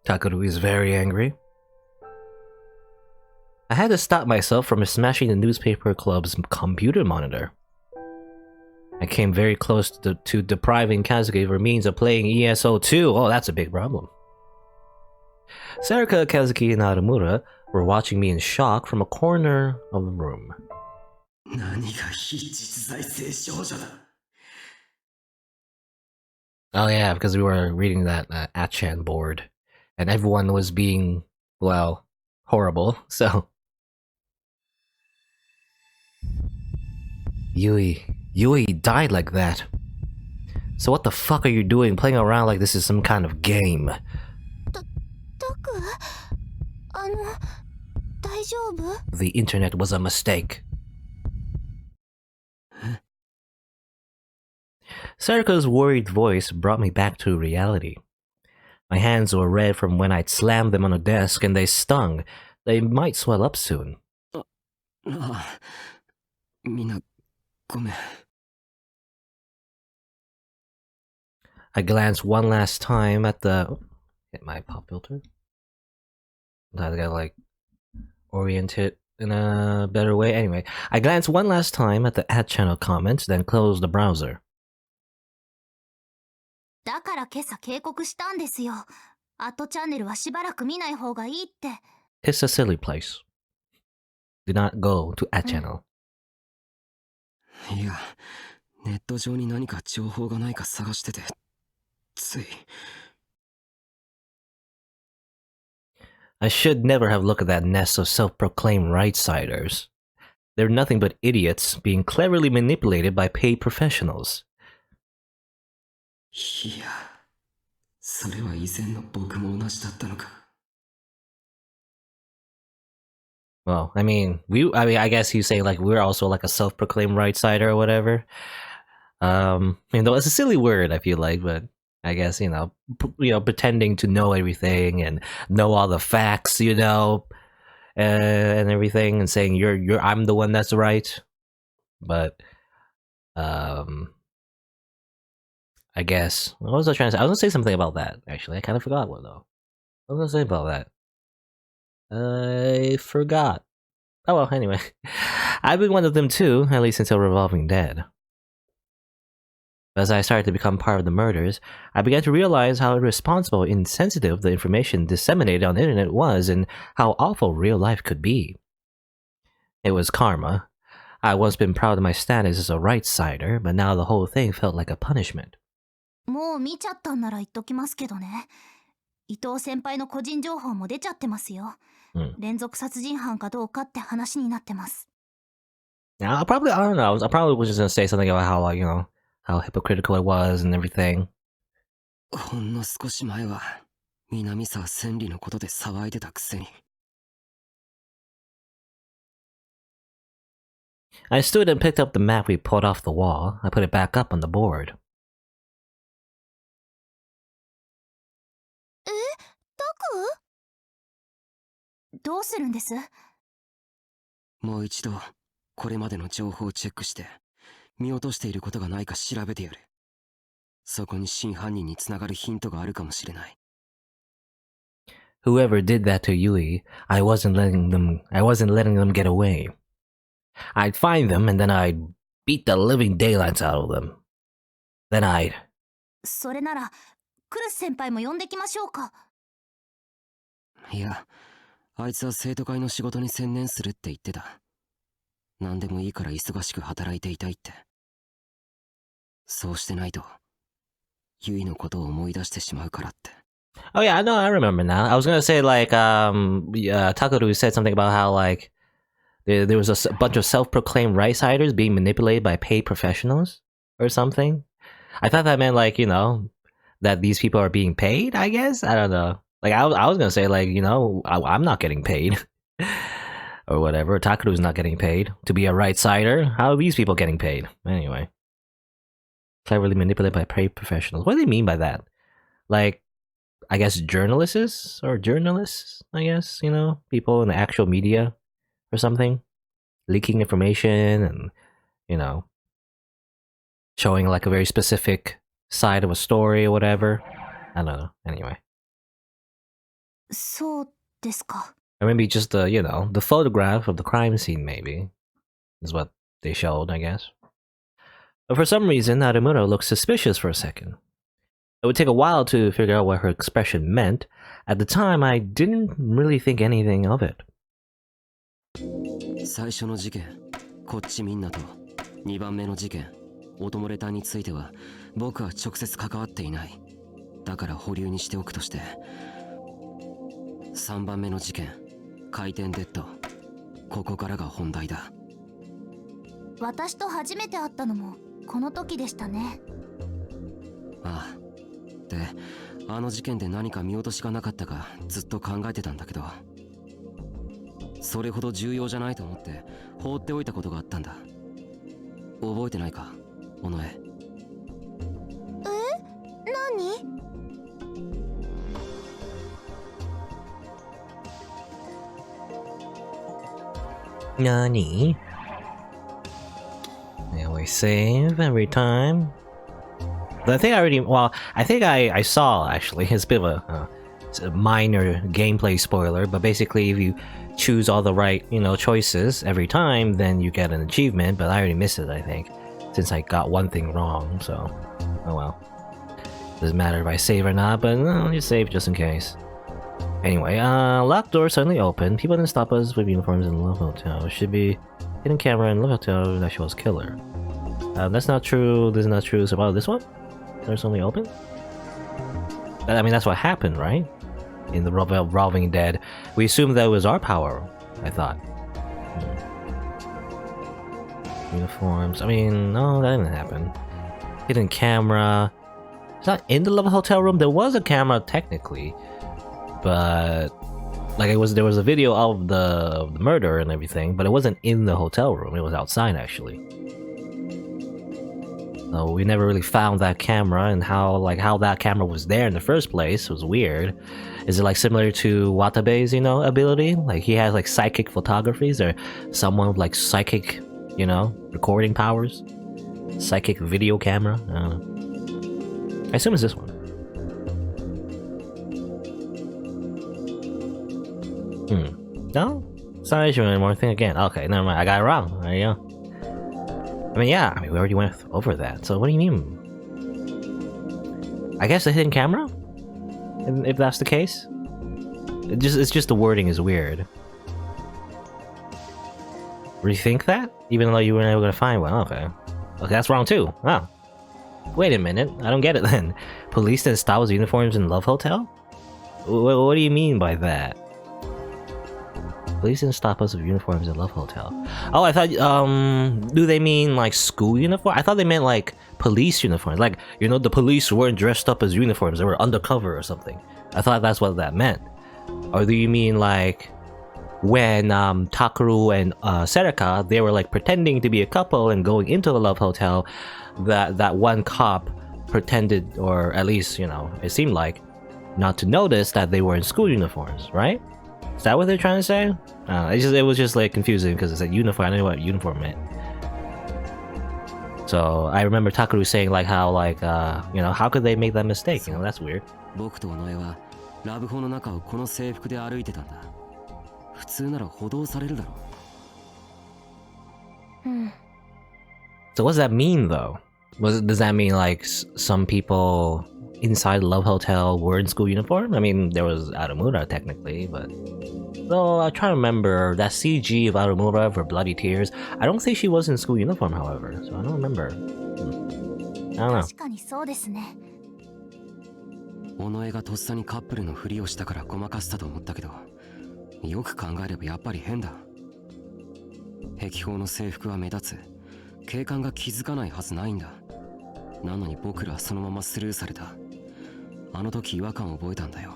Takeru is very angry. I had to stop myself from smashing the newspaper club's computer monitor. I came very close to depriving Kazuki of her means of playing ESO2. Oh, that's a big problem. Sarika, Kazuki, and Naramura were watching me in shock from a corner of the room. Oh yeah, because we were reading that Achan board, and everyone was being, well, horrible, so... Yui died like that. So what the fuck are you doing playing around like this is some kind of game? The internet was a mistake. Sarika's worried voice brought me back to reality. My hands were red from when I'd slammed them on a desk and they stung. They might swell up soon. I glanced one last time at the... Get my pop filter. I gotta like orient it in a better way. Anyway, I glanced one last time at the ad channel comments, then closed the browser. It's a silly place. Do not go to ad channel. I should never have looked at that nest of self-proclaimed right-siders. They're nothing but idiots being cleverly manipulated by paid professionals. Well, I mean, I guess you say like we're also like a self-proclaimed right-sider or whatever. Though it's a silly word, I feel like, but I guess pretending to know everything and know all the facts, and everything, and saying I'm the one that's right. But I guess what was I trying to say? I was gonna say something about that. Actually, I kind of forgot what though. What was I gonna say about that? I forgot. Oh well, anyway. I've been one of them too, at least until Revolving Dead. As I started to become part of the murders, I began to realize how irresponsible and insensitive the information disseminated on the internet was and how awful real life could be. It was karma. I'd once been proud of my status as a right-sider, but now the whole thing felt like a punishment. I don't know. I probably was just gonna say something about how, how hypocritical it was and everything. I stood and picked up the map we pulled off the wall. I put it back up on the board. Whoever did that to Yui, I wasn't letting them get away. I'd find them and then I'd beat the living daylights out of them. Then I'd... Oh yeah, no, I remember now. I was gonna say like, Takeru said something about how like there was a bunch of self-proclaimed right-siders being manipulated by paid professionals or something. I thought that meant like that these people are being paid. I guess I don't know. Like I was gonna say like I'm not getting paid or whatever. Takeru's not getting paid to be a right-sider. How are these people getting paid anyway? Cleverly manipulated by paid professionals. What do they mean by that? Like, I guess journalists, I guess, people in the actual media or something, leaking information and, showing like a very specific side of a story or whatever. I don't know. Anyway. そうですか。 Or maybe just the, you know, the photograph of the crime scene, maybe, is what they showed, I guess. But for some reason, Narumura looked suspicious for a second. It would take a while to figure out what her expression meant. At the time, I didn't really think anything of it. 最初の事件、こっちみんなと2番目の事件、オトモレタンについては僕は直接関わっていない。だから保留にしておくとして、3番目の事件、回転デッド、ここからが本題だ。私と初めて会ったのもこの時でしたね。ああ。で、あの事件で何か見落としがなかったかずっと考えてたんだけど、それほど重要じゃないと思って放っておいたことがあったんだ。覚えてないか、尾上。何？ Nani? They always save every time. But I think I already. Well, I think I saw actually. It's a bit of a minor gameplay spoiler, but basically, if you choose all the right, you know, choices every time, then you get an achievement. But I already missed it, I think, since I got one thing wrong. So, oh well. Doesn't matter if I save or not, but no, just save just in case. Anyway, locked door suddenly opened. People didn't stop us with uniforms in the Love Hotel. Should be hidden camera in Love Hotel that shows killer. That's not true. This is not true. So about this one? Door suddenly opened? I mean, that's what happened, right? In the Revolving Dead. We assumed that was our power, I thought. Uniforms. I mean, no, that didn't happen. Hidden camera. It's not in the Love Hotel room. There was a camera, technically. But like there was a video of the murder and everything, but it wasn't in the hotel room. It was outside actually. So we never really found that camera, and how that camera was there in the first place was weird. Is it like similar to Watabe's, you know, ability? Like he has like psychic photographies, or someone with like psychic, you know, recording powers, psychic video camera. I don't know. I assume it's this one. No? It's not an issue anymore. Think again. Okay, never mind. I got it wrong. There you go. I mean, yeah. I mean, we already went over that. So what do you mean? I guess the hidden camera? If that's the case? It's just the wording is weird. Rethink that? Even though you were never gonna find one. Okay. Okay, that's wrong too. Oh. Wait a minute. I don't get it then. Police didn't stop with uniforms in Love Hotel? What do you mean by that? Police didn't stop us with uniforms in Love Hotel. Oh, I thought, do they mean like school uniform? I thought they meant like police uniforms. Like, you know, the police weren't dressed up as uniforms. They were undercover or something. I thought that's what that meant. Or do you mean like when Takeru and Serika, they were like pretending to be a couple and going into the Love Hotel, that one cop pretended, or at least, you know, it seemed like, not to notice that they were in school uniforms, right? Is that what they're trying to say? It was just like confusing because it said uniform. I didn't know what uniform meant. So I remember Takeru saying like how like you know, how could they make that mistake? You know, that's weird. 僕と尾上はラブホの中をこの制服で歩いてたんだ。普通なら補導されるだろう。So what does that mean though? Does that mean like some people inside Love Hotel were in school uniform? I mean, there was Arumura technically, but though I try to remember that CG of Arumura for Bloody Tears. I don't think she was in school uniform, however, so I don't remember. I don't know. 確かにそうですね。尾上がとっさにカップルのふりをしたからごまかしたと思ったけど、よく考えればやっぱり変だ。壁砲の制服は目立つ。警官が気づかないはずないんだ。なのに僕らはそのままスルーされた。あの時違和感を覚えたんだよ。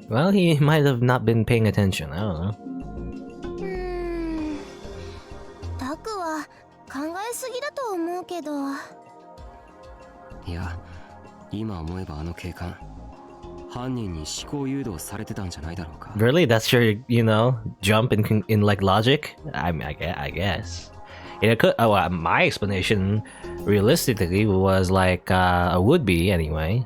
Well, he might have not been paying attention. I don't know. タクは考えすぎだと思うけど。いや、今思えばあの警官、犯人に思考誘導されてたんじゃないだろうか。Really? That's your, you know, jump in like logic? I mean, I guess. It could. Oh, my explanation, realistically, was like would be anyway.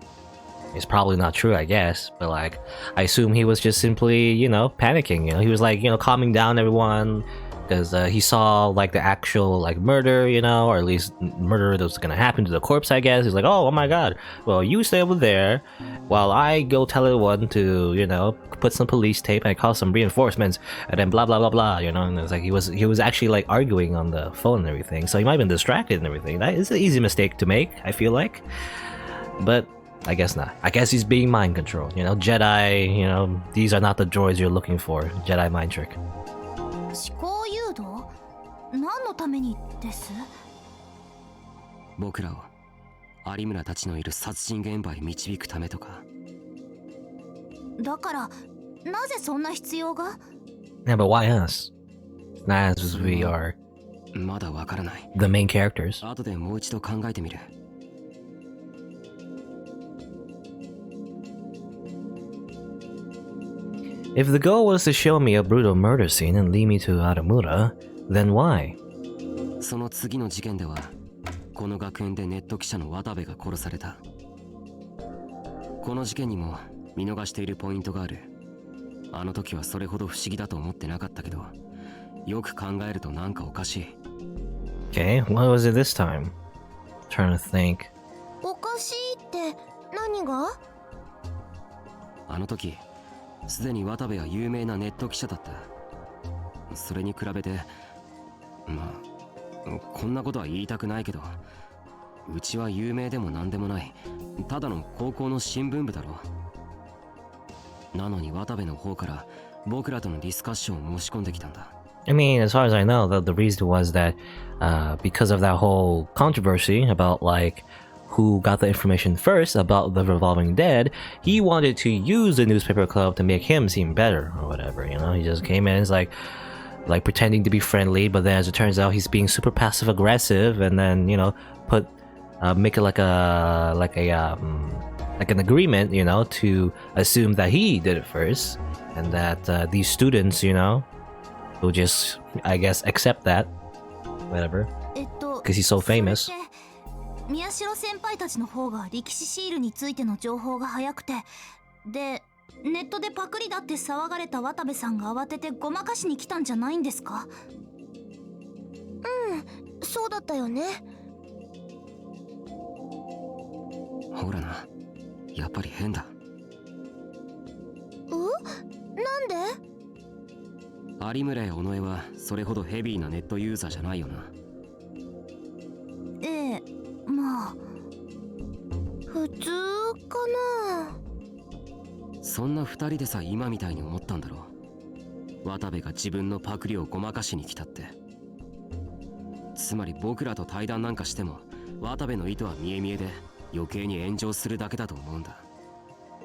It's probably not true, I guess, but like I assume he was just simply, panicking. He was like, calming down everyone because he saw like the actual like murder, or at least murder that was gonna happen to the corpse. I guess he's like, oh my god. Well, you stay over there while I go tell everyone to, put some police tape and I call some reinforcements and then blah blah blah blah. And it's like he was actually like arguing on the phone and everything, so he might have been distracted and everything. That is an easy mistake to make, I feel like, but. I guess not. I guess he's being mind controlled. Jedi, these are not the droids you're looking for. Jedi mind trick. 思考誘導？何のためにです？僕らを有村たちのいる殺人現場へ導くためとか。だから、なぜそんな必要が？ Yeah, but why us? Not as we are まだわからない。 the main characters. 後でもう一度考えてみる。If the goal was to show me a brutal murder scene and lead me to Aramura, then why? その次の事件では、この学園でネット記者の渡部が殺された。この事件にも見逃しているポイントがある。あの時はそれほど不思議だと思ってなかったけど、よく考えるとなんかおかしい。Okay, what was it this time? Trying to think. おかしいって何が？あの時、すでに渡部は有名なネット記者だった。それに比べて、まあ、こんなことは言いたくないけど、うちは有名でもなんでもない、ただの高校の新聞部だろ。なのに渡部の方から僕らとのディスカッションを申し込んできたんだ。I mean, as far as I know, the reason was that because of that whole controversy about like who got the information first about the revolving dead, he wanted to use the newspaper club to make him seem better or whatever. He just came in, it's like pretending to be friendly, but then as it turns out, he's being super passive aggressive, and then make it like an agreement, to assume that he did it first, and that these students, will just, I guess, accept that, whatever, because he's so famous. 宮代先輩たちの方が力士シールについての情報が早くて、でネットでパクリだって騒がれた渡部さんが慌ててごまかしに来たんじゃないんですか？そうだったよね。ほらな、やっぱり変だ。なんで？有村や尾上はそれほどヘビーなネットユーザーじゃないよな。ええ、まあ普通かな。そんな二人でさ今みたいに思ったんだろう。渡部が自分のパクリをごまかしに来たって。つまり僕らと対談なんかしても渡部の意図は見え見えで余計に炎上するだけだと思うんだ。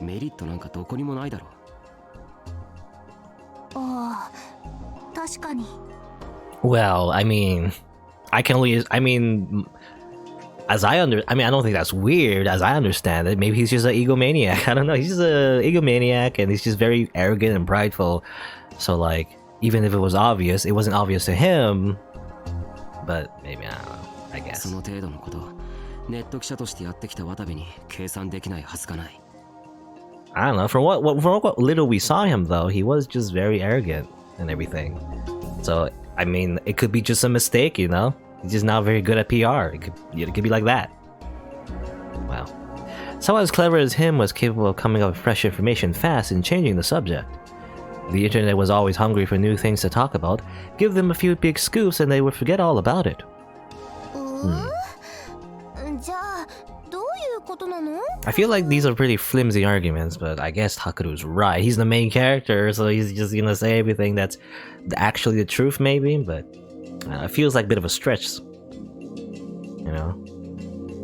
メリットなんかどこにもないだろう。ああ、確かに。Well, I mean, I mean, I don't think that's weird. As I understand it, maybe he's just an egomaniac. I don't know. He's just an egomaniac, and he's just very arrogant and prideful. So, like, even if it was obvious, it wasn't obvious to him. But maybe, I don't know. I guess. その程度のこと、ネット記者としてやってきた渡部に計算できないはずがない。I don't know. From what little we saw him, though, he was just very arrogant and everything. So, I mean, it could be just a mistake, He's just not very good at PR. It could be like that. Wow. Someone as clever as him was capable of coming up with fresh information fast and changing the subject. The internet was always hungry for new things to talk about. Give them a few big scoops and they would forget all about it. じゃあどういうことなの？ I feel like these are pretty flimsy arguments, but I guess Takeru's right. He's the main character, so he's just gonna say everything that's actually the truth, maybe, but it feels like a bit of a stretch.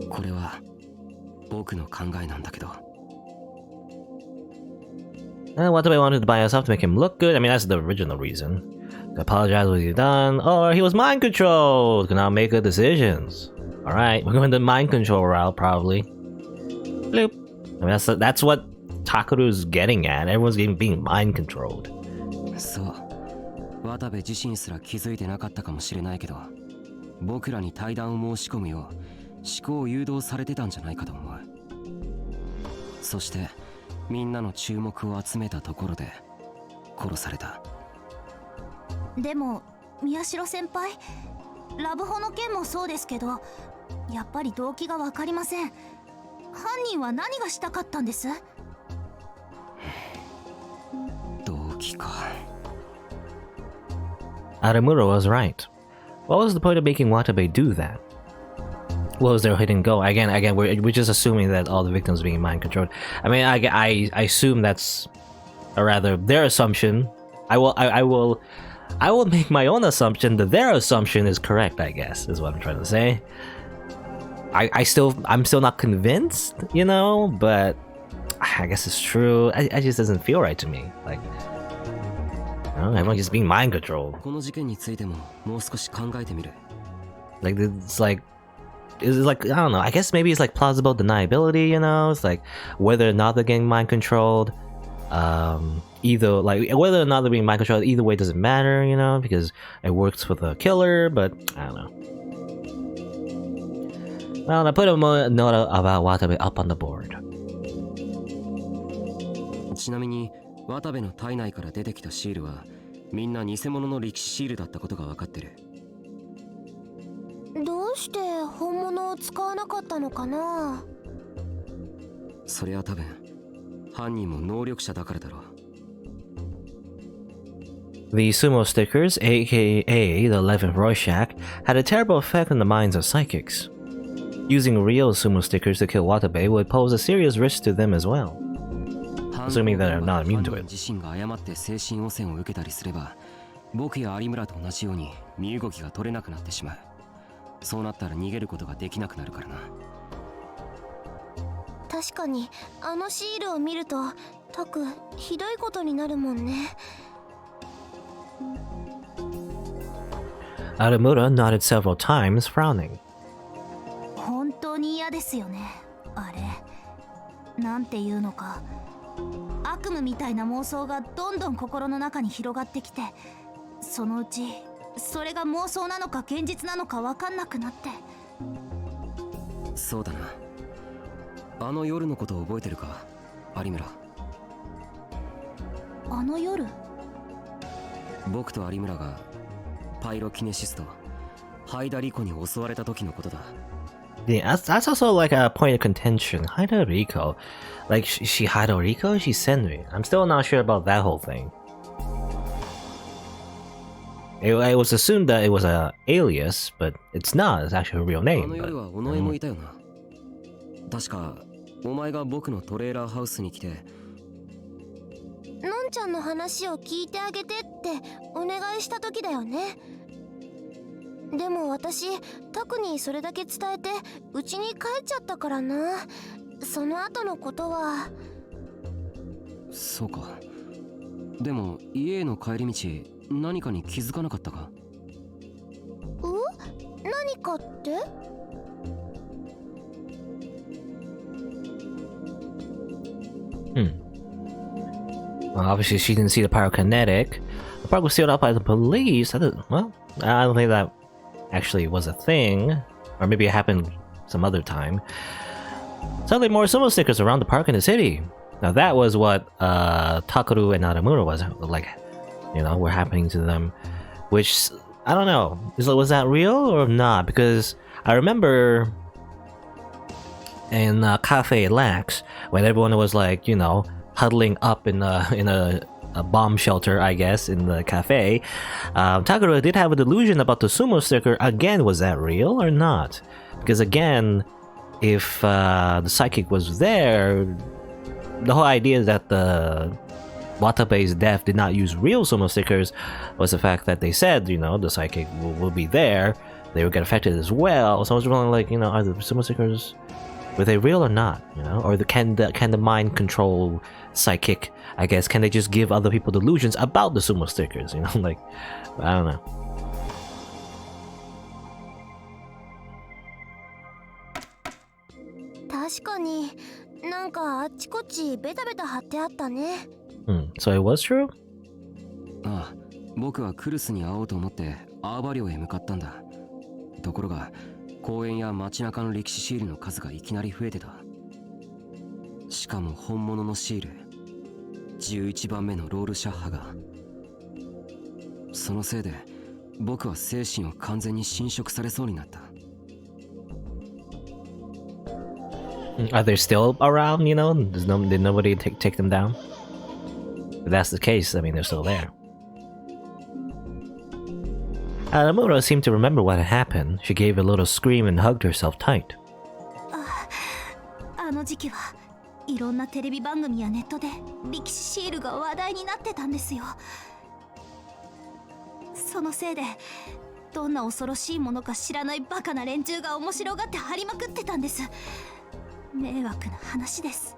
これは僕の考えなんだけど。Watabe wanted to buy us off to make him look good. I mean, that's the original reason. To apologize for what he's done, or he was mind controlled. Could not make good decisions. Alright, we're going the mind control route, probably. Bloop. I mean, that's what Takeru's getting at. Everyone's being mind controlled. そう。渡部自身すら気づいてなかったかもしれないけど、僕らに対談を申し込むよう思考を誘導されてたんじゃないかと思う。そしてみんなの注目を集めたところで殺された。でも宮代先輩、ラブホの件もそうですけど、やっぱり動機が分かりません。犯人は何がしたかったんです？動機か。Aramura was right. What was the point of making Watabe do that? What was their hidden goal? Again, we're just assuming that all the victims being mind controlled. I mean, I assume that's, or rather, their assumption. I will make my own assumption that their assumption is correct. I guess is what I'm trying to say. I'm still not convinced, you know, but I guess it's true. It just doesn't feel right to me. Like, I don't know, everyone's just being mind controlled. この事件についてももう少し考えてみる。Like, it's like I don't know, I guess maybe it's like plausible deniability, you know? It's like whether or not they're getting mind controlled. Either like whether or not they're being mind controlled, either way doesn't matter, you know, because it works for the killer, but I don't know. Well, I put a note about Watabe up on the board. ちなみに渡部の体内から出てきたシールはみんな偽物の力士シールだったことが分かってる。どうして本物を使わなかったのかな？それは多分犯人も能力者だからだろう。The sumo stickers, aka the 11th Rorschach, had a terrible effect on the minds of psychics. Using real sumo stickers to kill Watabe would pose a serious risk to them as well. Assuming that they're not immune to it. 自身が誤って精神汚染を受けたりすれば、僕や有村と同じように身動きが取れなくなってしまう。そうなったら逃げることができなくなるからな。確かにあのシールを見るとタクひどいことになるもんね。Aramura nodded several times, frowning. 本当に嫌ですよね、あれ。なんていうのか、悪夢みたいな妄想がどんどん心の中に広がってきて、そのうちそれが妄想なのか現実なのか分かんなくなって。そうだな。あの夜のことを覚えてるか、有村。あの夜？僕と有村がパイロキネシストハイダリコに襲われた時のことだ。Yeah, that's also like a point of contention. Haida Riko. Like, she Haida Riko? She's Senri. I'm still not sure about that whole thing. It was assumed that it was an alias, but it's not. It's actually a real あ name. の夜は尾上もいたよな。確かお前が僕のトレーラーハウスに来て、のんちゃんの話を聞いてあげてってお願いした時だよね。でも私タクにそれだけ伝えて家に帰っちゃったからな。その後のことは。そうか。でも家への帰り道何かに気づかなかったか？何かって？Well, obviously she didn't see the pyrokinetic. The park was sealed up by the police. Well, I don't think that actually was a thing. Or maybe it happened some other time. Suddenly more sumo stickers around the park in the city. Now that was what Takeru and Naramura was like, you know, were happening to them. Which, I don't know, was that real or not? Because I remember in Cafe Lax, when everyone was like, you know, huddling up in a bomb shelter, I guess, in the cafe, Takeru did have a delusion about the sumo sticker. Again, was that real or not? Because again, if the psychic was there, the whole idea that the Watabe's death did not use real sumo stickers was the fact that they said, you know, the psychic will be there, they would get affected as well. So I was wondering, like, you know, are the sumo stickers, were they real or not, you know? Or can the mind control psychic, I guess, can they just give other people delusions about the sumo stickers, you know? Like, I don't know. So it was true? ああ、僕はクルスに会おうと思ってアーバ寮へ向かったんだ。ところが公園や街中の歴史シールの数がいきなり増えてた。しかも本物のシール、11番目のロールシャッハが。そのせいで僕は精神を完全に侵食されそうになった。Are they still around? You know, did nobody take them down? If that's the case, I mean, they're still there. Aramura seemed to remember what had happened. She gave a little scream and hugged herself tight. あの時期はいろんなテレビ番組やネットで力士シールが話題になってたんですよ。そのせいでどんな恐ろしいものか知らないバカな連中が面白がって張りまくってたんです。迷惑な話です。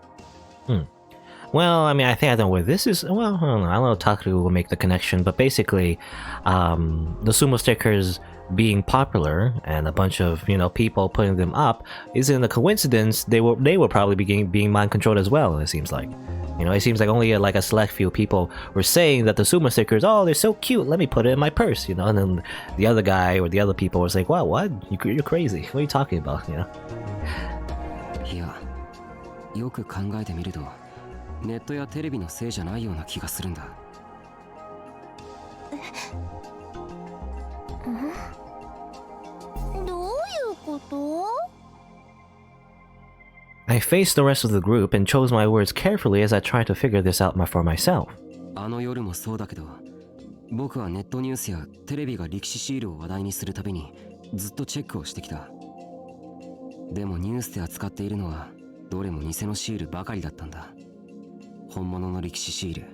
Well, I mean, I think I know where this is. Well, I don't know. Takaru will make the connection, but basically, the sumo stickers being popular and a bunch of people putting them up isn't a coincidence. They were probably being mind controlled as well. It seems like, it seems like only like a select few people were saying that the sumo stickers, oh, they're so cute. Let me put it in my purse, and then the other guy or the other people was like, wow, what? You're crazy. What are you talking about?いや、よく考えてみると。ネットやテレビのせいじゃないような気がするんだ。どういうこと？ I faced the rest of the group and chose my words carefully as I tried to figure this out for myself. あの夜もそうだけど、僕はネットニュースやテレビが力士シールを話題にするたびにずっとチェックをしてきた。でもニュースで扱っているのはどれも偽のシールばかりだったんだ。本物の力士シール、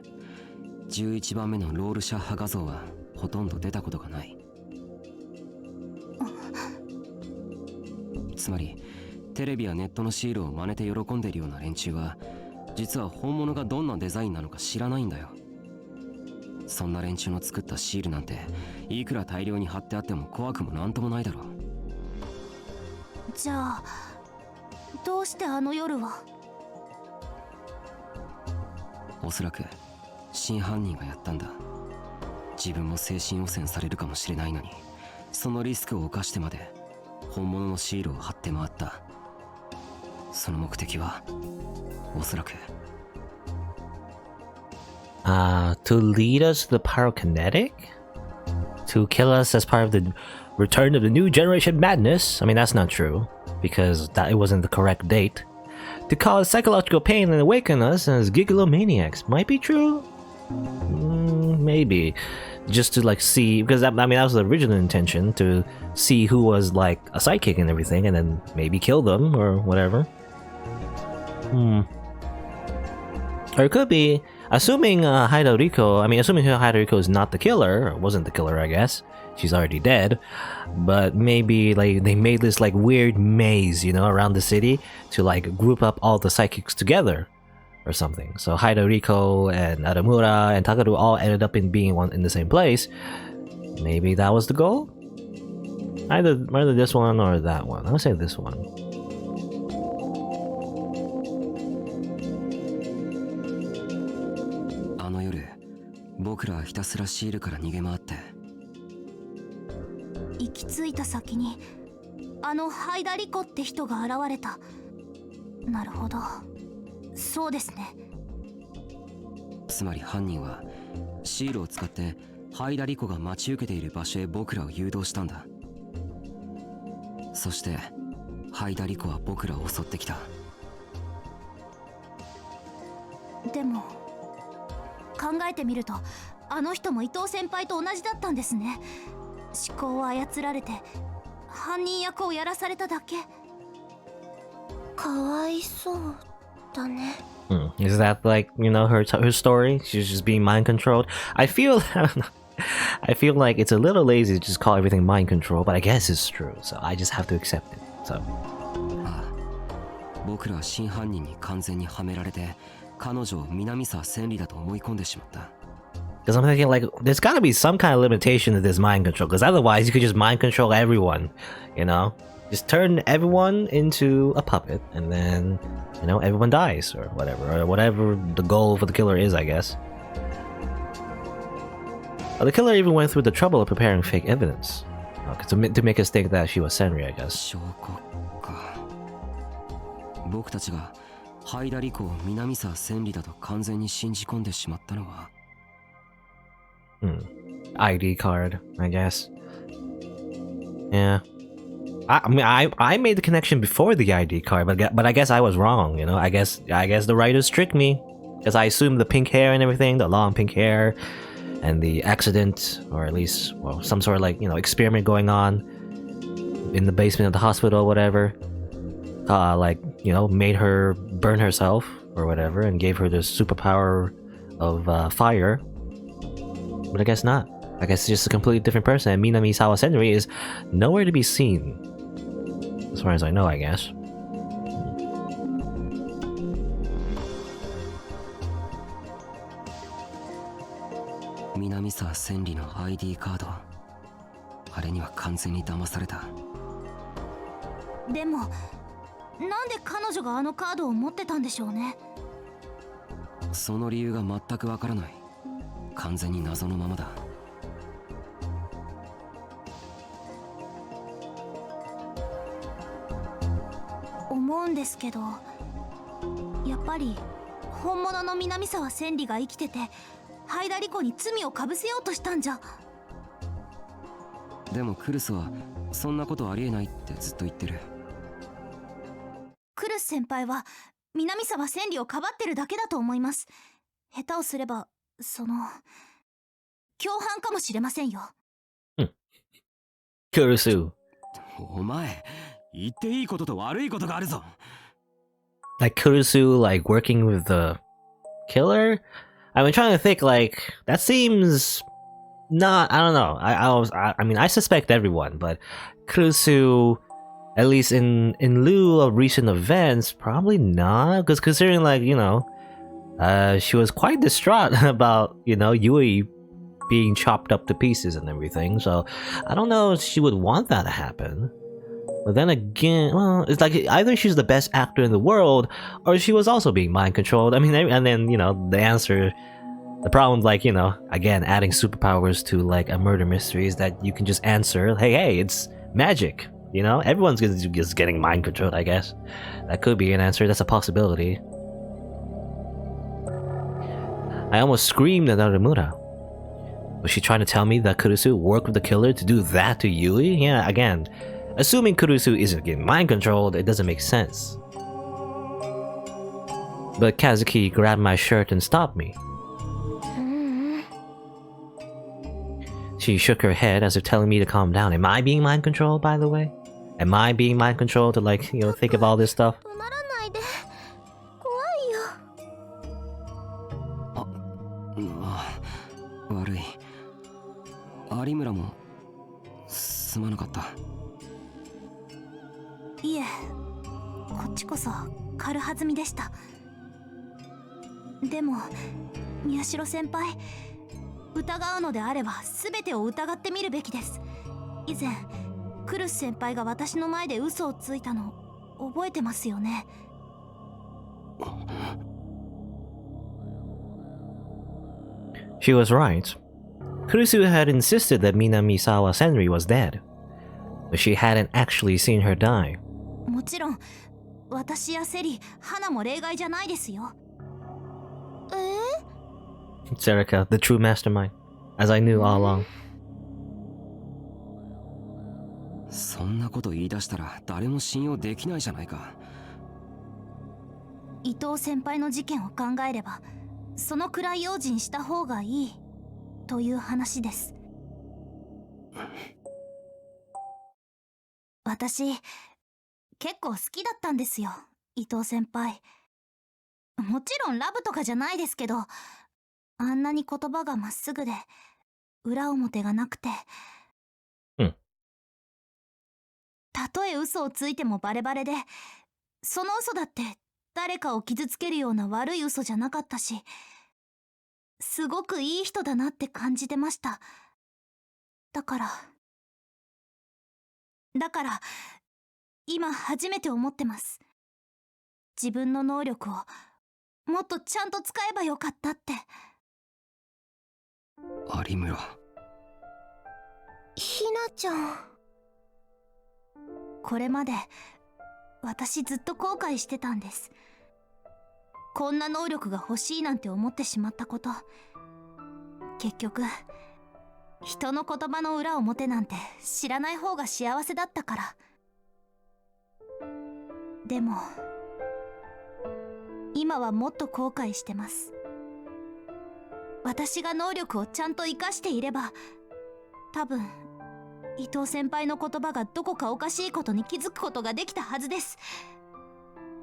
11番目のロールシャッハ画像はほとんど出たことがない。つまりテレビやネットのシールを真似て喜んでいるような連中は実は本物がどんなデザインなのか知らないんだよ。そんな連中の作ったシールなんていくら大量に貼ってあっても怖くもなんともないだろう。じゃあどうしてあの夜は？おそらく真犯人がやったんだ。自分も精神汚染されるかもしれないのに、そのリスクを冒してまで本物のシールを貼って回った。その目的はおそらくto lead us to the pyrokinetic? To kill us as part of the return of the new generation madness? I mean, that's not true, because it wasn't the correct date. To cause psychological pain and awaken us as gigalomaniacs might be true? Maybe. Just to see, because that was the original intention, to see who was like a sidekick and everything, and then maybe kill them or whatever. Or it could be, assuming Haidoriko is not the killer, or wasn't the killer, I guess. She's already dead. But maybe they made this weird maze, around the city to group up all the psychics together or something. So Haidoriko and Aramura and Takaru all ended up being in the same place. Maybe that was the goal? Either this one or that one. I'll say this one. あの夜、僕らはひたすらシールから逃げ回って。行き着いた先にあのハイダリコって人が現れた。なるほど、そうですね。つまり犯人はシールを使ってハイダリコが待ち受けている場所へ僕らを誘導したんだ。そしてハイダリコは僕らを襲ってきた。でも考えてみるとあの人も伊藤先輩と同じだったんですね。思考を操られて犯人役をやらされただけ。かわいそうだね。Is that her story? She's just being mind controlled. I feel like it's a little lazy to just call everything mind control, but I guess it's true, so I just have to accept it. So. ああ、僕らは真犯人に完全にはめられて、彼女を南沢千里だと思い込んでしまった。Because I'm thinking there's gotta be some kind of limitation to this mind control, because otherwise you could just mind control everyone, Just turn everyone into a puppet, and then, everyone dies, or whatever the goal for the killer is, I guess. The killer even went through the trouble of preparing fake evidence. To make us think that she was Senri, I guess. 証拠か。僕たちがハイダリコを南沢千里だと完全に信じ込んでしまったのは。ID card, I guess. Yeah. I mean, I made the connection before the ID card, but I guess I was wrong. You know, I guess the writers tricked me, because I assumed the pink hair and everything, the long pink hair, and the accident, or at least, well, some sort of experiment going on in the basement of the hospital or whatever, made her burn herself or whatever, and gave her this superpower of fire. But I guess not. I guess it's just a completely different person, and Minami Sawa Senri is nowhere to be seen. As far as I know, I guess. 南沢千里の ID カード、あれには完全に騙された。でもなんで彼女があのカードを持ってたんでしょうね。その理由が全くわからない。完全に謎のままだ。思うんですけど、やっぱり本物の南沢千里が生きててハイダリコに罪をかぶせようとしたんじゃ。でもクルスはそんなことありえないってずっと言ってる。クルス先輩は南沢千里をかばってるだけだと思います。下手をすれば共犯かもしれませんよ。クルス。お前、言っていいことと悪いことがあるぞ。Like Kurusu, working with the killer? I've been trying to think, that seems not, I don't know. I mean, I suspect everyone, but Kurusu, at least in lieu of recent events, probably not. Because considering, she was quite distraught about, Yui being chopped up to pieces and everything. So I don't know if she would want that to happen. But then again, well, it's like either she's the best actor in the world, or she was also being mind controlled. I mean, and then the answer, the problem, again, adding superpowers to a murder mystery is that you can just answer, hey, it's magic. Everyone's just getting mind controlled. I guess that could be an answer. That's a possibility. I almost screamed at Narumura. Was she trying to tell me that Kurusu worked with the killer to do that to Yui? Yeah, again. Assuming Kurusu isn't getting mind controlled, it doesn't make sense. But Kazuki grabbed my shirt and stopped me. She shook her head as if telling me to calm down. Am I being mind controlled, by the way? Am I being mind controlled to think of all this stuff? 悪い。有村もすまなかった。いえ、こっちこそ軽はずみでした。でも宮代先輩、疑うのであれば全てを疑ってみるべきです。以前クルス先輩が私の前で嘘をついたの覚えてますよね。She was right. Kurusu had insisted that Minamisawa Senri was dead, but she hadn't actually seen her die. もちろん私やセリ、花も例外じゃないですよ。Serica, the true mastermind, as I knew all along. そんなこと言い出したら誰も信用できないじゃないか。伊藤先輩の事件を考えればそのくらい用心した方がいいという話です。私結構好きだったんですよ、伊藤先輩。もちろんラブとかじゃないですけど、あんなに言葉がまっすぐで裏表がなくて、たとえ嘘をついてもバレバレで、その嘘だって誰かを傷つけるような悪い嘘じゃなかったし、すごくいい人だなって感じてました。だから今初めて思ってます。自分の能力をもっとちゃんと使えばよかったって。有村。ひなちゃん。これまで私ずっと後悔してたんです。こんな能力が欲しいなんて思ってしまったこと。結局人の言葉の裏表なんて知らない方が幸せだったから。でも今はもっと後悔してます。私が能力をちゃんと生かしていれば、多分伊藤先輩の言葉がどこかおかしいことに気づくことができたはずです。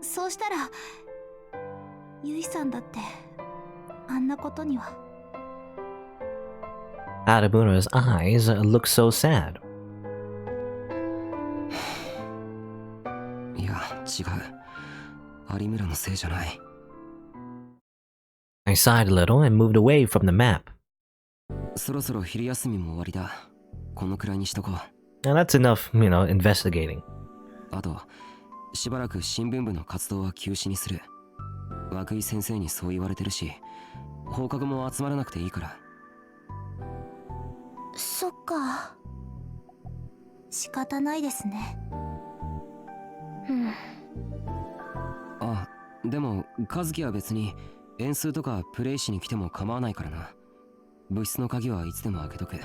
そうしたらゆいさんだってあんなことには。Adamura's eyes look so sad. いや、違う。有村のせいじゃない。I sighed a little and moved away from the map. そろそろ昼休みも終わりだ。このくらいにしとこう。Now that's enough, investigating. あと、しばらく新聞部の活動は休止にする。涌井先生にそう言われてるし、放課後も集まらなくていいから。そっか。仕方ないですね。あ、でも和樹は別に演数とかプレイしに来ても構わないからな。部室の鍵はいつでも開けとく。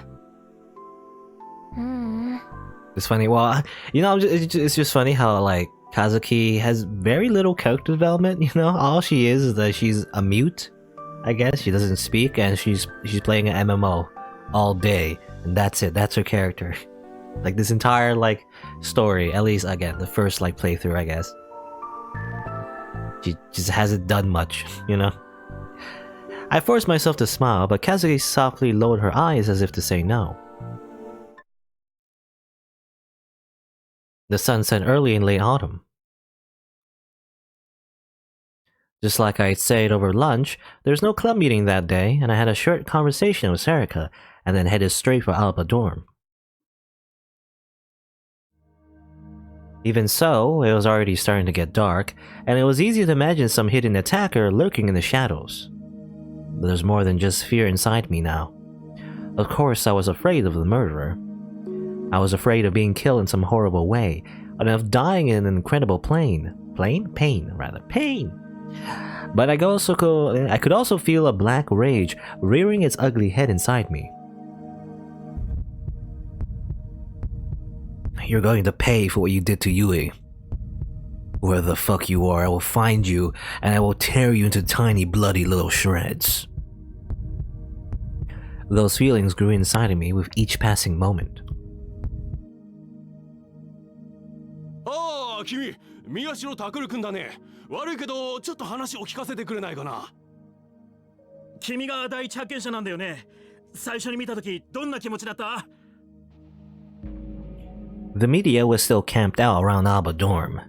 It's funny. Well, it's just funny how like Kazuki has very little character development. All she is that she's a mute. I guess she doesn't speak, and she's playing an MMO all day, and that's it. That's her character. Like this entire like story, at least again the first like playthrough, I guess. She just hasn't done much, I forced myself to smile, but Kazuki softly lowered her eyes as if to say no. The sun set early in late autumn. Just like I said over lunch, there's no club meeting that day, and I had a short conversation with Sarika, and then headed straight for Alba dorm. Even so, it was already starting to get dark, and it was easy to imagine some hidden attacker lurking in the shadows. But there's more than just fear inside me now. Of course, I was afraid of the murderer. I was afraid of being killed in some horrible way, and of dying in an incredible pain. But I could also feel a black rage rearing its ugly head inside me. You're going to pay for what you did to Yui. Where the fuck you are, I will find you, and I will tear you into tiny bloody little shreds. Those feelings grew inside of me with each passing moment. ああ、君、宮代拓君だね。悪いけど、ちょっと話を聞かせてくれないかな。君が第一発見者なんだよね。最初に見たとき、どんな気持ちだった？ The media was still camped out around Alba dorm.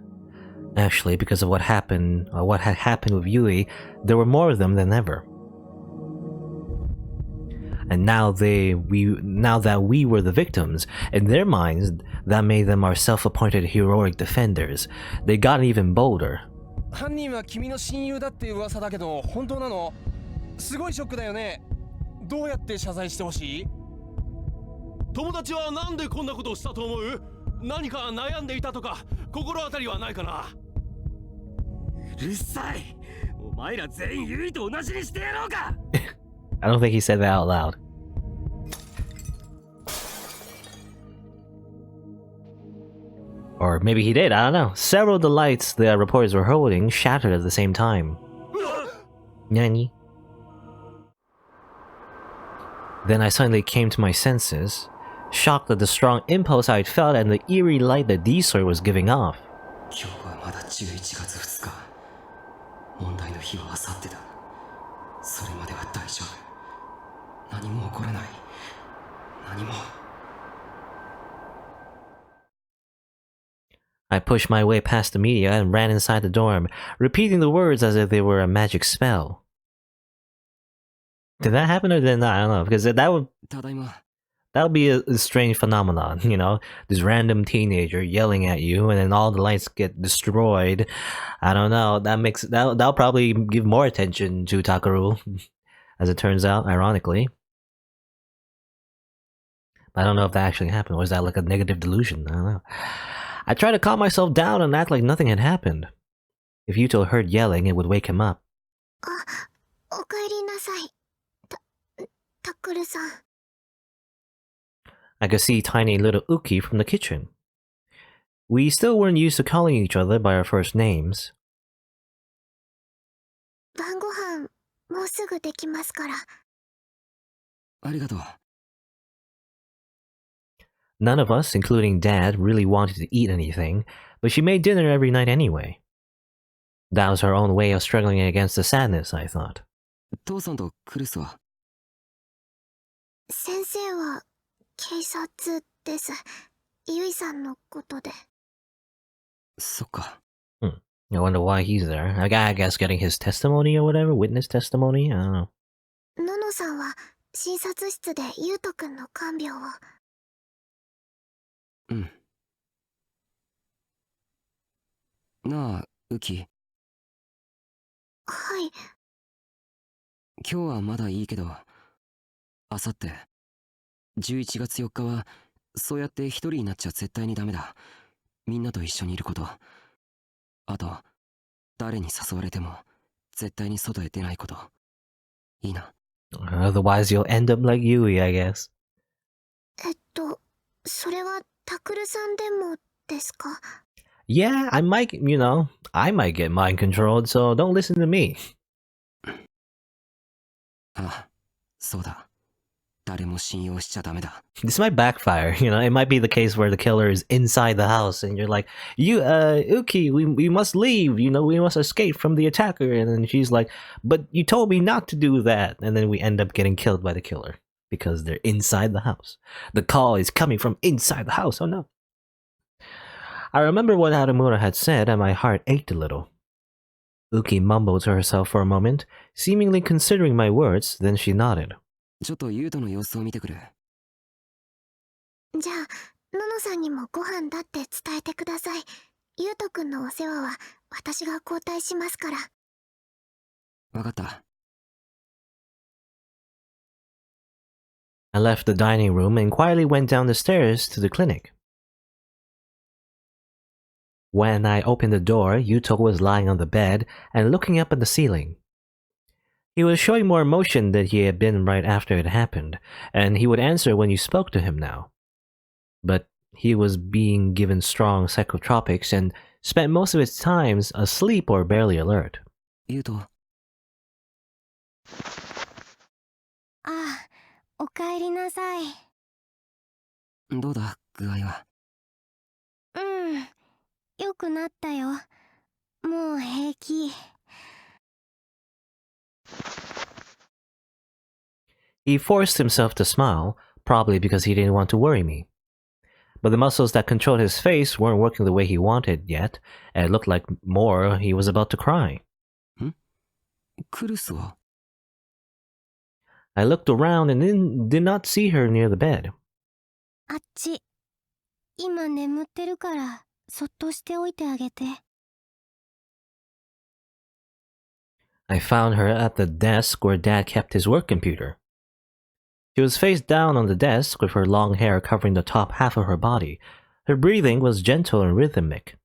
Actually, because of what had happened with Yui, there were more of them than ever. And now that we were the victims, in their minds, that made them our self-appointed heroic defenders. They got even bolder. 犯人は君の親友だって噂だけど本当なの？すごいショックだよね。どうやって謝罪してほしい？友達はなんでこんなことをしたと思う？何か悩んでいたとか心当たりはないかな？うるさい。お前ら全員ユイと同じにしてやろうか。I don't think he said that out loud. Or maybe he did, I don't know. Several of the lights the reporters were holding shattered at the same time. Nani? Then I suddenly came to my senses, shocked at the strong impulse I felt and the eerie light that D-Sawyer was giving off. 今日はまだ11月2日。問題の日は明後日だ。それまでは大丈夫。何も起こらない。何も。I pushed my way past the media and ran inside the dorm, repeating the words as if they were a magic spell. Did that happen or did it not? I don't know, because that would be a strange phenomenon, this random teenager yelling at you and then all the lights get destroyed. I don't know, that'll probably give more attention to Takaru, as it turns out, ironically. I don't know if that actually happened, or is that like a negative delusion? I don't know. I tried to calm myself down and act like nothing had happened. If Yuto heard yelling, it would wake him up. おかえりなさい。タックルさん。 I could see tiny little Uki from the kitchen. We still weren't used to calling each other by our first names. 晩ご飯もうすぐできますから。ありがとう。None of us, including Dad, really wanted to eat anything, but she made dinner every night anyway. That was her own way of struggling against the sadness, I thought. 父さんとクリスは先生は警察です。ゆいさんのことで。そっか。 I wonder why he's there. I guess getting his testimony or whatever, witness testimony? I don't know. ののさんは診察室でゆうとくんの看病を。うん。なあ、ウキ。はい。今日はまだいいけど、あさって11月4日はそうやって一人になっちゃ絶対にダメだ。みんなと一緒にいること。あと、誰に誘われても絶対に外へ出ないこと。いいな。Otherwise, you'll end up like Yui, I guess. それはタクルさんでもですか？ Yeah, I might get mind controlled, so don't listen to me. ああ、そうだ。誰も信用しちゃダメだ。 This might backfire, it might be the case where the killer is inside the house and you're like, Uki, we must leave, we must escape from the attacker. And then she's like, but you told me not to do that. And then we end up getting killed by the killer because they're inside the house. The call is coming from inside the house, oh no. I remember what Harumura had said and my heart ached a little. Uki mumbled to herself for a moment, seemingly considering my words, then she nodded. ちょっとユウトの様子を見てくる。じゃあ、ののさんにもご飯だって伝えてください。ゆうとくんのお世話は私が交代しますから。わかった。 I left the dining room and quietly went down the stairs to the clinic. When I opened the door, Yuto was lying on the bed and looking up at the ceiling. He was showing more emotion than he had been right after it happened, and he would answer when you spoke to him now. But he was being given strong psychotropics and spent most of his times asleep or barely alert. ユウト。ああ、おかえりなさい。どうだ、具合は。うん、よくなったよ。もう平気。He forced himself to smile, probably because he didn't want to worry me. But the muscles that controlled his face weren't working the way he wanted yet, and it looked like more he was about to cry. クルスは I looked around and did not see her near the bed. あっち。今眠ってるから、そっとしておいてあげて。I found her at the desk where Dad kept his work computer. She was face down on the desk with her long hair covering the top half of her body. Her breathing was gentle and rhythmic.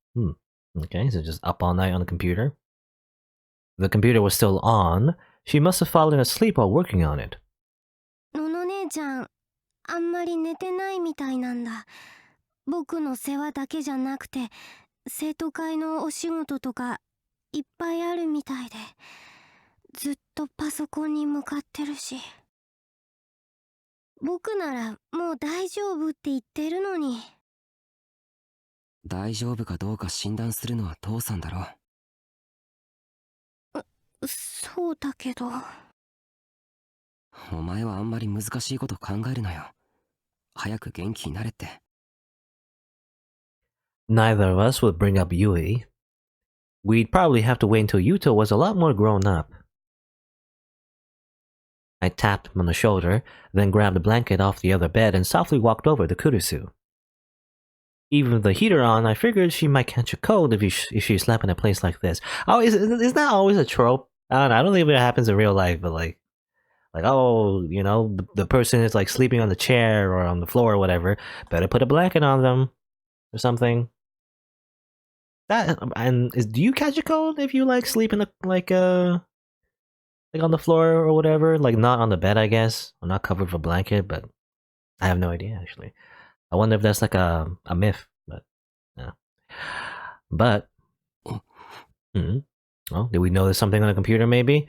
Okay, so just up all night on the computer. The computer was still on. She must have fallen asleep while working on it. のの姉ちゃん、あんまり寝てないみたいなんだ。僕の世話だけじゃなくて、生徒会のお仕事とかいっぱいあるみたいで、ずっとパソコンに向かってるし。僕ならもう大丈夫って言ってるのに。大丈夫かどうか診断するのは父さんだろ。そうだけど。お前はあんまり難しいこと考えるなよ。早く元気になれって。Neither of us would bring up Yui. We'd probably have to wait until Yuto was a lot more grown up. I tapped him on the shoulder, then grabbed a blanket off the other bed and softly walked over to Kurisu. Even with the heater on, I figured she might catch a cold if she slept in a place like this. Oh, is that always a trope? I don't think it happens in real life, but like oh, the person is like sleeping on the chair or on the floor or whatever. Better put a blanket on them or something. That and do you catch a cold if you like sleep in like on the floor or whatever? Like not on the bed, I guess, or not covered with a blanket, but I have no idea actually. I wonder if that's like a myth, but yeah. But well, did we notice something on the computer? Maybe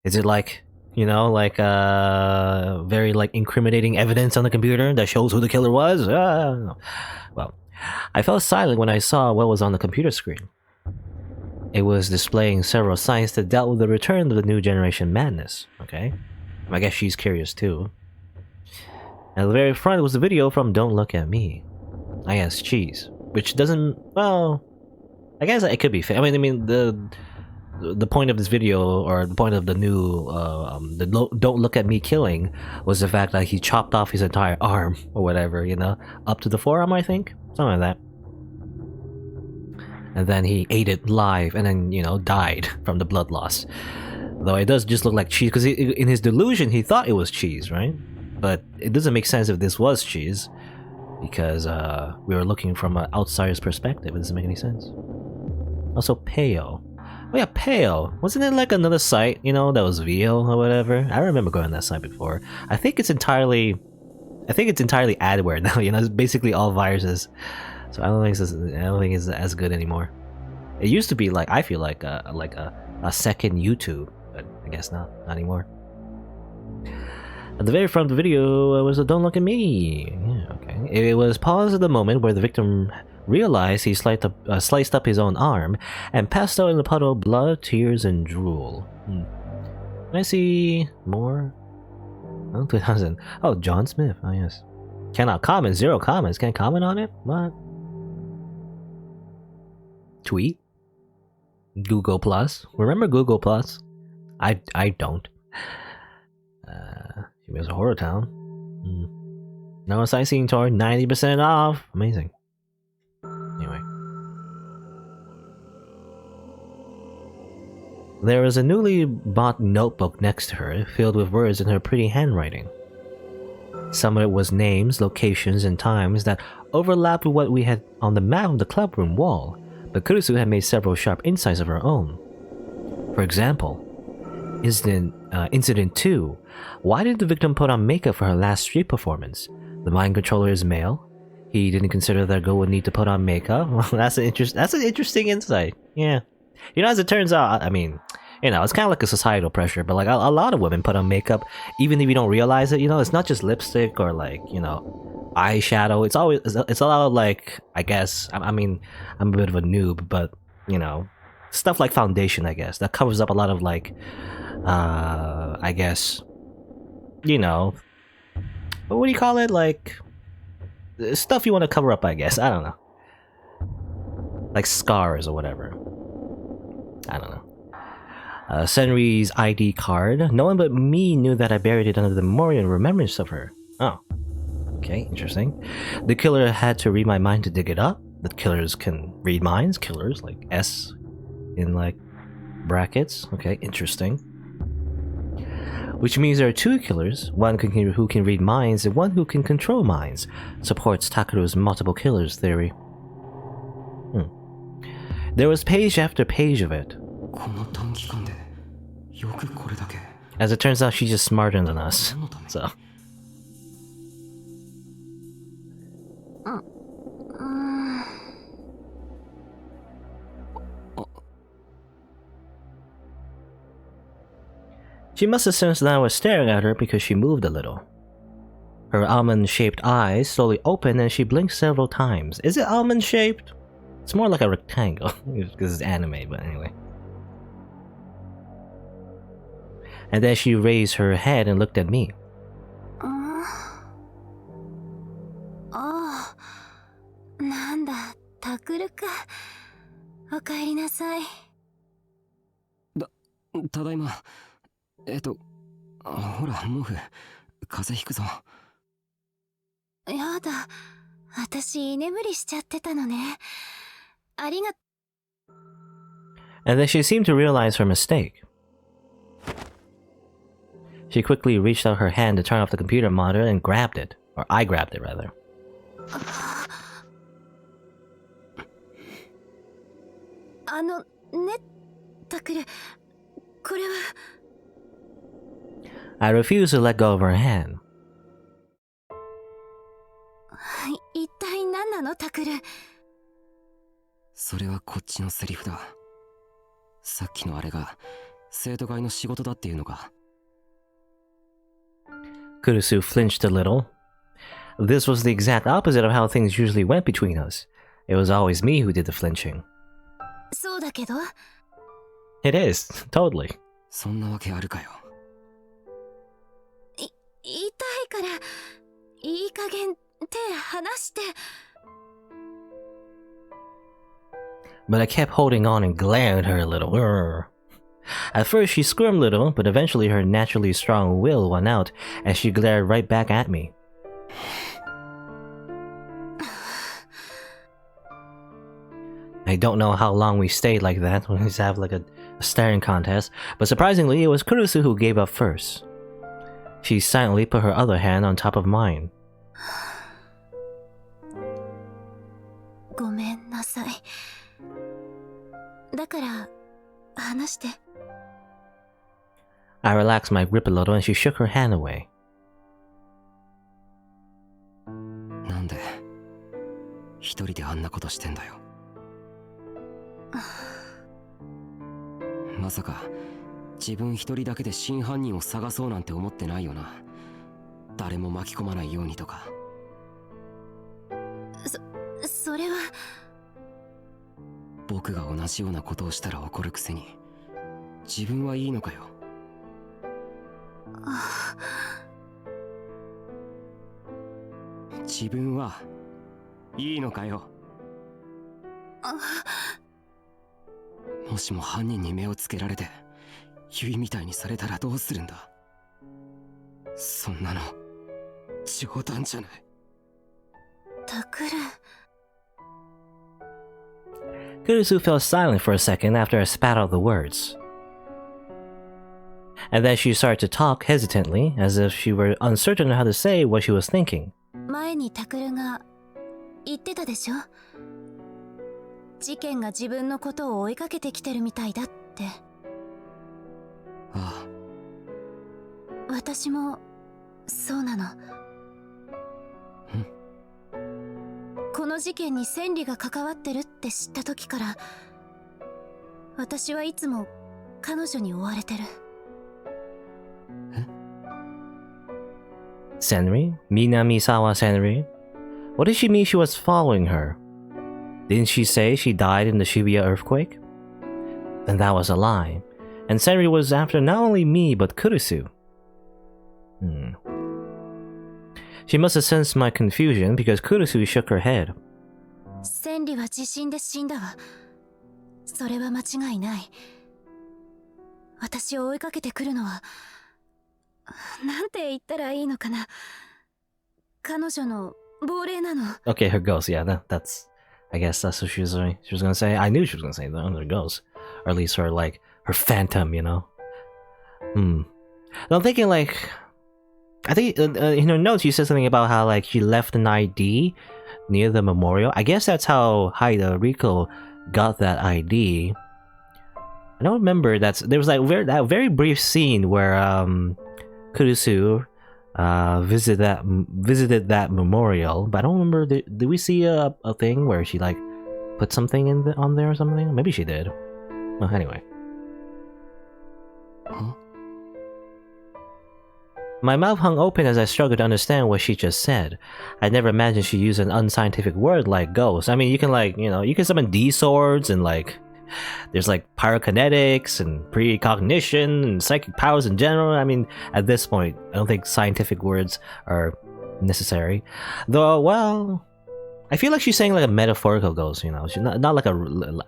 is it like like very like incriminating evidence on the computer that shows who the killer was? Well, I fell silent when I saw what was on the computer screen. It was displaying several signs that dealt with the return of the new generation madness. Okay, I guess she's curious too. At the very front was the video from Don't Look at Me. I guess cheese, which doesn't. Well, I guess it could be. I mean, the point of this video, or the point of the new Don't Look at Me killing, was the fact that he chopped off his entire arm or whatever, up to the forearm, I think, something like that. And then he ate it live, and then died from the blood loss. Though it does just look like cheese, because in his delusion he thought it was cheese, right? But it doesn't make sense if this was cheese, because we were looking from an outsider's perspective. It doesn't make any sense. Also, Peo. Oh yeah, Peo. Wasn't it like another site, that was VO or whatever? I remember going to that site before. I think it's entirely adware now. It's basically all viruses. So I don't think it's as good anymore. It used to be like, I feel like a second YouTube, but I guess not anymore. At the very front of the video was a "Don't Look at Me." Yeah, okay. It was paused at the moment where the victim realized he sliced up his own arm and passed out in a puddle of blood, tears, and drool. Can I see more? Oh, 2000. Oh, John Smith. Oh, yes. Cannot comment. 0 comments. Can't comment on it? What? Tweet? Google Plus? Remember Google Plus? I don't. It was a horror town. No sightseeing tour, 90% off. Amazing. Anyway. There was a newly bought notebook next to her, filled with words in her pretty handwriting. Some of it was names, locations, and times that overlapped with what we had on the map of the clubroom wall, but Kurusu had made several sharp insights of her own. For example, Incident 2. Why did the victim put on makeup for her last street performance? The mind controller is male. He didn't consider that a girl would need to put on makeup. Well, that's an interesting insight. Yeah. As it turns out, I mean, it's kind of like a societal pressure, but like a lot of women put on makeup, even if you don't realize it. It's not just lipstick or like, eyeshadow. It's a lot of like, I guess, I mean, I'm a bit of a noob, but, stuff like foundation, I guess, that covers up a lot of like, I guess, what do you call it? Like, stuff you want to cover up, I guess. I don't know. Like scars or whatever. I don't know. Senri's ID card. No one but me knew that I buried it under the memorial in remembrance of her. Oh. Okay, interesting. The killer had to read my mind to dig it up. The killers can read minds. Killers, like S in like brackets. Okay, interesting. Which means there are 2 killers, one who can read minds and one who can control minds. Supports Takeru's multiple killers theory. There was page after page of it. As it turns out, she's just smarter than us. So. She must have sensed that I was staring at her because she moved a little. Her almond-shaped eyes slowly opened and she blinked several times. Is it almond-shaped? It's more like a rectangle, because it's anime, but anyway. And then she raised her head and looked at me. Oh, なんだ、タクルか。おかえりなさい。ただいま。ほら、毛布。風邪ひくぞ。やだ、私居眠りしちゃってたのね。ありが。And then she seemed to realize her mistake. She quickly reached out her hand to turn off the computer monitor and grabbed it. Or I grabbed it, rather. ね、タクル、これは。I refuse to let go of her hand. 一体何なの、タクル。それはこっちのセリフだ。さっきのあれが生徒会の仕事だっていうのか。Kurusu flinched a little. This was the exact opposite of how things usually went between us. It was always me who did the flinching. そうだけど。It is, totally. そんなわけあるかよ。痛いから、いい加減手離して。But I kept holding on and glared at her a little. Urgh. At first she squirmed a little, but eventually her naturally strong will won out, and she glared right back at me. I don't know how long we stayed like that when we used to have like a staring contest, but surprisingly it was Kurusu who gave up first. She silently put her other hand on top of mine. ごめんなさい。だから話して。I relaxed my grip a little and she shook her hand away. なんで一人であんなことしてんだよ。まさか自分一人だけで真犯人を探そうなんて思ってないよな。誰も巻き込まないようにとか。それは。僕が同じようなことをしたら怒るくせに自分はいいのかよ。自分はいいのかよ。もしも犯人に目をつけられてユイみたいにされたらどうするんだ。そんなの冗談じゃない。タクル。Kurusu fell silent for a second after I spat out the words. And then she started to talk hesitantly, as if she were uncertain of how to say what she was thinking. 前にタクルが言ってたでしょ。事件が自分のことを追いかけてきてるみたいだって。ああ。私もそうなの。この事件に千里が関わってるって知った時から、私はいつも彼女に追われてる。Senri? Minamisawa Senri? What did she mean she was following her? Didn't she say she died in the Shibuya earthquake? Then that was a lie, and Senri was after not only me but Kurusu. She must have sensed my confusion because Kurusu shook her head. 千里は地震で死んだわ。それは間違いない。私を追いかけてくるのは、なんて言ったらいいのかな。彼女の亡霊なの。Okay, her ghost, yeah, that's... I guess that's what she was gonna say. I knew she was gonna say that, her ghost. Or at least her, like, her phantom, you know? And I'm thinking, like... I think in her notes you said something about how, like, she left an ID near the memorial. I guess that's how Haida Riko got that ID. I don't remember there was like that very brief scene where Kurusu visited that memorial, but I don't remember. Did we see a thing where she like put something on there or something? Maybe she did. Well, anyway. Huh? My mouth hung open as I struggled to understand what she just said. I'd never imagined she used an unscientific word like ghost. I mean, you can like, you can summon D-swords and like, there's like pyrokinetics and precognition and psychic powers in general. I mean, at this point, I don't think scientific words are necessary. Though, well, I feel like she's saying like a metaphorical ghost, She's not like a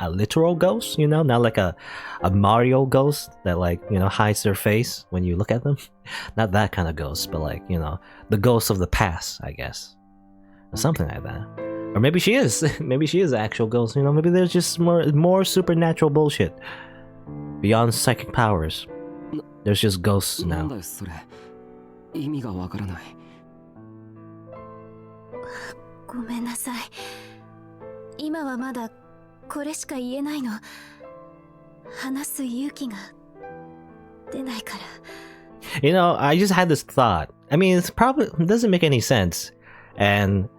literal ghost, not like a Mario ghost that like, hides their face when you look at them. Not that kind of ghost, but like, the ghost of the past, I guess. Or something like that. Or maybe she is. Maybe she is an actual ghost, maybe there's just more supernatural bullshit. Beyond psychic powers. There's just ghosts now. 意味がわからない。ごめんなさい。今はまだこれしか言えないの。話す勇気が出ないから。You know, I just had this thought. I mean, it doesn't make any sense, and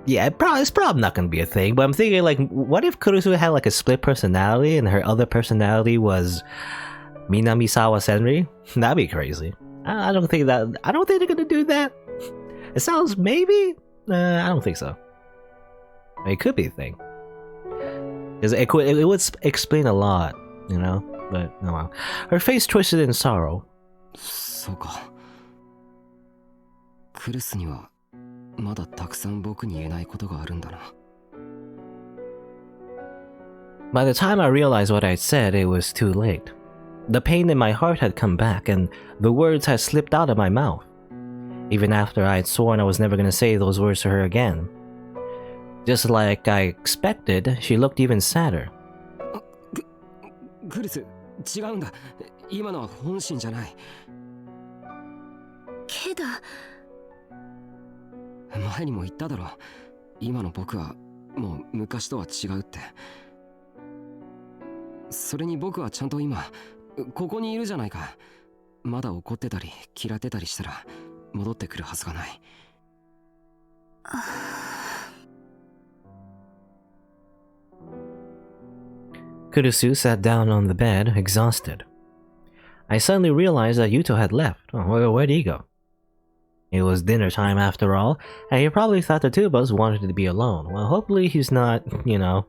yeah, it's probably not gonna be a thing. But I'm thinking, like, what if Kurusu had like a split personality, and her other personality was Minamisawa Senri? That'd be crazy. I don't think they're gonna do that. It sounds maybe. I don't think so. I mean, it could be a thing. Because it would explain a lot, you know? But, oh well. Her face twisted in sorrow. そうか。クルスにはまだたくさん僕に言えないことがあるんだな。By the time I realized what I'd said, it was too late. The pain in my heart had come back, and the words had slipped out of my mouth. Even after I had sworn I was never going to say those words to her again. Just like I expected, she looked even sadder. クルス、違うんだ。今のは本心じゃない。けど前にも言っただろ。今の僕はもう昔とは違うって。それに僕はちゃんと今ここにいるじゃないか。まだ怒ってたり嫌ってたりしたら戻ってくるはずがない。Kurusu sat down on the bed, exhausted. I suddenly realized that Yuto had left. Oh, where'd he go? It was dinner time after all, and he probably thought the two of us wanted to be alone. Well, hopefully he's not, you know,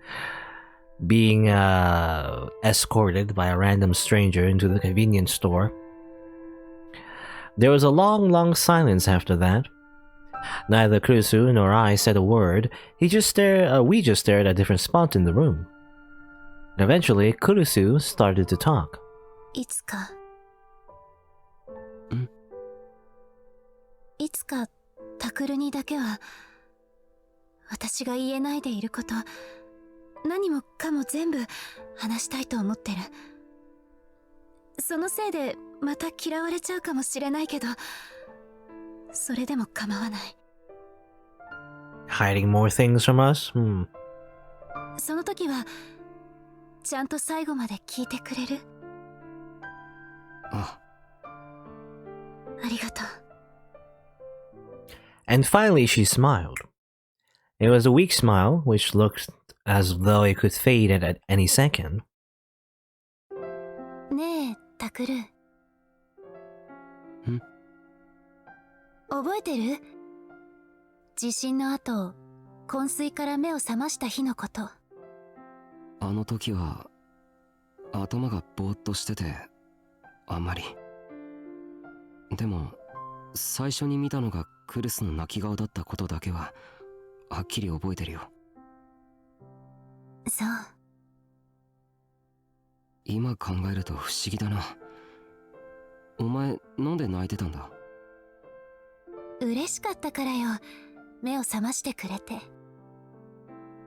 being escorted by a random stranger into the convenience store. There was a long silence after that. Neither Kurusu nor I said a word. We just stared at different spots in the room. Eventually, Kurusu started to talk. いつかタクルにだけは私が言えないでいること、何もかも全部話したいと思ってる。そのせいでまた嫌われちゃうかもしれないけど、それでも構わない。Hiding more things from us? その時はちゃんと最後まで聞いてくれる？ありがとう。And finally she smiled. It was a weak smile, which looked as though it could fade at any second. ねえ、タクル。覚えてる？地震の後、昏睡から目を覚ました日のこと。あの時は頭がぼーっとしててあんまり。でも最初に見たのがクルスの泣き顔だったことだけははっきり覚えてるよ。そう。今考えると不思議だな。お前なんで泣いてたんだ？嬉しかったからよ。目を覚ましてくれて。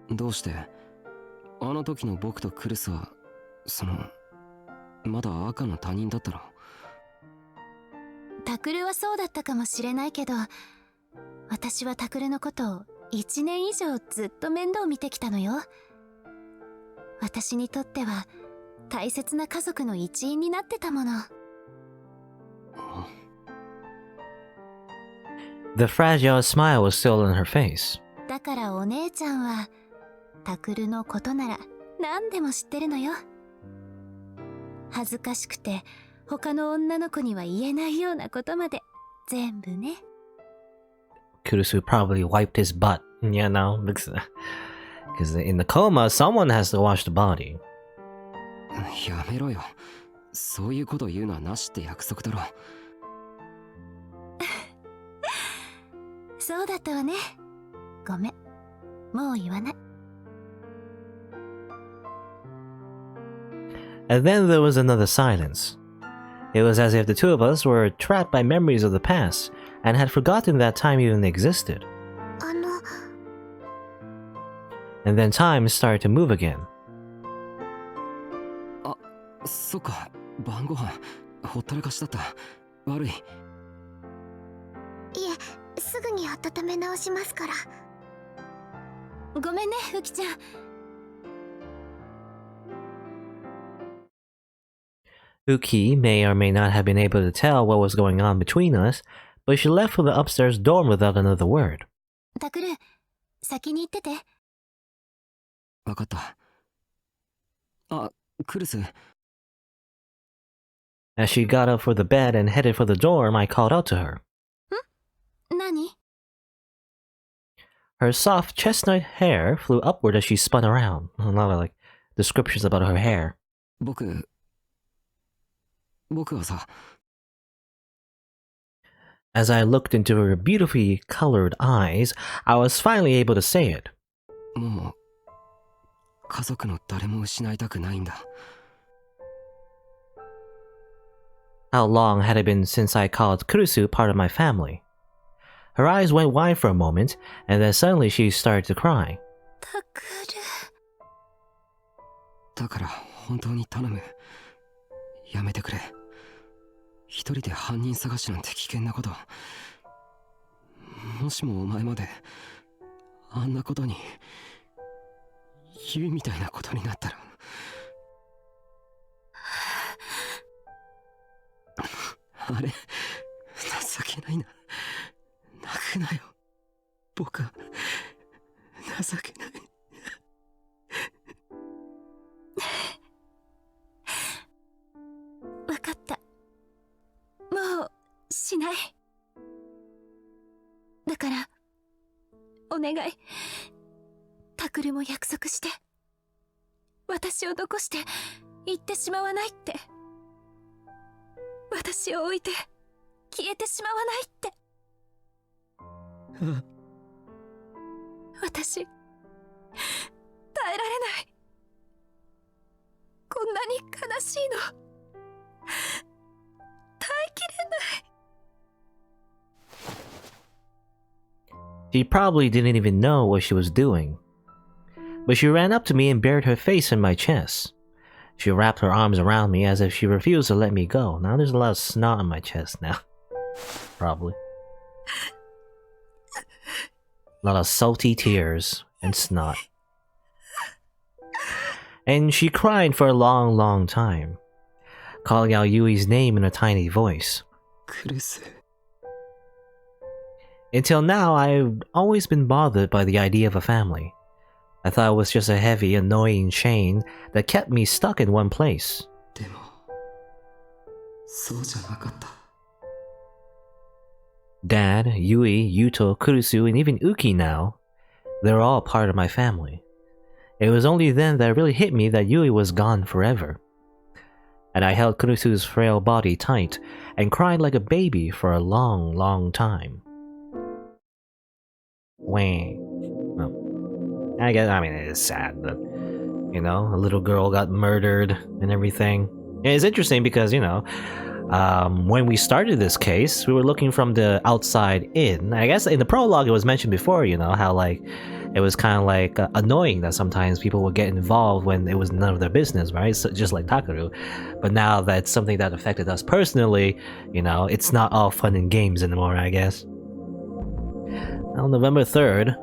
どうして？あの時の僕とクルスはまだ赤の他人だったろ。タクルはそうだったかもしれないけど、私はタクルのことを1年以上ずっと面倒見てきたのよ。私にとっては大切な家族の一員になってたもの。The fragile smile was still on her face. だからお姉ちゃんはタクルのことなら何でも知ってるのよ。恥ずかしくて他の女の子には言えないようなことまで全部ね。Kurusu probably wiped his butt, you know, because in the coma, someone has to wash the body. やめろよ。そういうこと言うのはなしって約束だろ。そうだったわね。ごめん。もう言わない。And then there was another silence. It was as if the two of us were trapped by memories of the past and had forgotten that time even existed. And then time started to move again. あ、そっか。晩ご飯ほったらかしだった。悪い。いえ、すぐに温め直しますから。ごめんね、ウキちゃん。Uki may or may not have been able to tell what was going on between us, but she left for the upstairs dorm without another word. タクル、先に行ってて。わかった。あ、クルス。As she got up for the bed and headed for the dorm, I called out to her. 何？ Her soft chestnut hair flew upward as she spun around. A lot of descriptions about her hair. 僕はさ。As I looked into her beautifully colored eyes, I was finally able to say it. もう家族の誰も失いたくないんだ。How long had it been since I called Kurusu part of my family? Her eyes went wide for a moment, and then suddenly she started to cry. タクル。だから本当に頼む。やめてくれ。一人で犯人探しなんて危険なこと。もしもお前まであんなことに言うみたいなことになったら。あれ、情けないな。泣くなよ。僕は情けない。わかった。もうしない。だからお願い。タクルも約束して。私を残して行ってしまわないって。私を置いて消えてしまわないって。私耐えられない。こんなに悲しいの耐えきれない。 She probably didn't even know what she was doing. But she ran up to me and buried her face in my chest. She wrapped her arms around me as if she refused to let me go. Now there's a lot of snot on my chest now. Probably. A lot of salty tears and snot. And she cried for a long, long time, calling out Yui's name in a tiny voice. クルス。 Until now, I've always been bothered by the idea of a family. I thought it was just a heavy, annoying chain that kept me stuck in one place. でもそうじゃなかった。 Dad, Yui, Yuto, Kurusu, and even Uki now, they're all part of my family. It was only then that it really hit me that Yui was gone forever. And I held Kurusu's frail body tight and cried like a baby for a long, long time. Wah. Well, I mean, it is sad that, you know, a little girl got murdered and everything. And it's interesting because, you know, when we started this case, we were looking from the outside in. I guess in the prologue it was mentioned before, you know, how like it was kind of like annoying that sometimes people would get involved when it was none of their business, right? So, just like Takaru. But now that it's something that affected us personally, you know, it's not all fun and games anymore, I guess. On November 3rd,